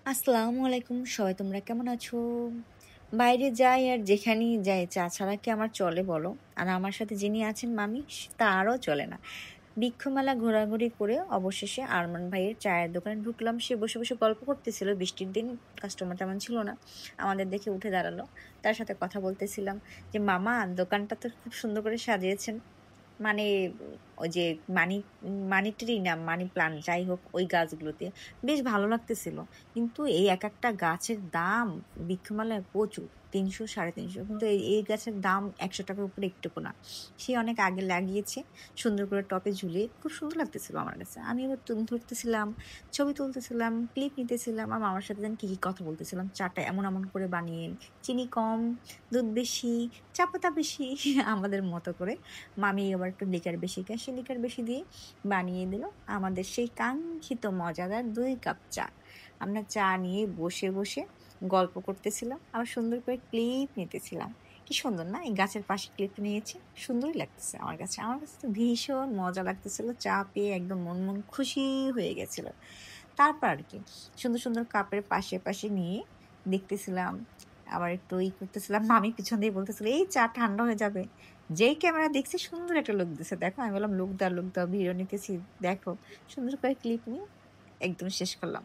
আসসালামু আলাইকুম। সবাই তোমরা কেমন আছো? বাইরে যাই আর যেখানেই যাই চা ছাড়া কি আমার চলে বলো? আর আমার সাথে যিনি আছেন মামি তারও চলে না। বৃক্ষমেলা ঘোরাঘুরি করে অবশেষে আরমান ভাইয়ের চায়ের দোকানে ঢুকলাম। সে বসে, বসে গল্প করতেছিল। বৃষ্টির দিন কাস্টমার তেমন ছিল না। আমাদের দেখে উঠে দাঁড়ালো। তার সাথে কথা বলতেছিলাম যে, "মামা দোকানটা তো খুব সুন্দর করে সাজিয়েছেন।" মানে ওই যে মানি মানি ট্রি না মানি প্লান্ট যাই হোক ওই গাছগুলোতে বেশ ভালো লাগতেছিল। কিন্তু এই একেকটা গাছের দাম বৃক্ষমেলায় প্রচুর। ৩০০ ৩৫০ কিন্তু এই গাছের দাম ৳১০০ উপরে একটুকু না। সে অনেক আগে লাগিয়েছে। সুন্দর করে টবে ঝুলিয়ে খুব সুন্দর লাগতেছিল আমার কাছে। আমি এবার ধরতেছিলাম, ছবি তুলতেছিলাম, ক্লিপ নিতেছিলাম। আর মামার সাথে যেন কি কথা বলতেছিলাম। চাটা এমন, এমন করে বানিয়েন। চিনি কম, দুধ বেশি, চা পাতা বেশি আমাদের মতো করে। মামি আবার একটু লিকার বেশি খায়। সে লিকার বেশি দিয়ে বানিয়ে দিল আমাদের সেই কাঙ্ক্ষিত মজাদার ২ কাপ চা। আমরা চা নিয়ে বসে, বসে গল্প করতেছিলাম। আবার সুন্দর করে ক্লিপ নিতেছিলাম। কি সুন্দর না? এই গাছের পাশে ক্লিপ নিয়েছি। সুন্দরই লাগতেছে আমার কাছে। আমার কাছে তো ভীষণ মজা লাগতেছিল। চা পেয়ে একদম মন খুশি হয়ে গেছিল। তারপর আর কি সুন্দর, সুন্দর কাপের পাশে, পাশে নিয়ে দেখতেছিলাম। আবার একটু করতেছিলাম। মামি পিছন দিয়ে বলতেছিল, "এই চা ঠান্ডা হয়ে যাবে।" যেই ক্যামেরা দেখছি সুন্দর একটা লুক দিছে। দেখো আমি বললাম, "লুক দাও, লুক দাও।" ভিডিও নিতেছি। দেখো সুন্দর করে ক্লিপ নিয়ে একদম শেষ করলাম।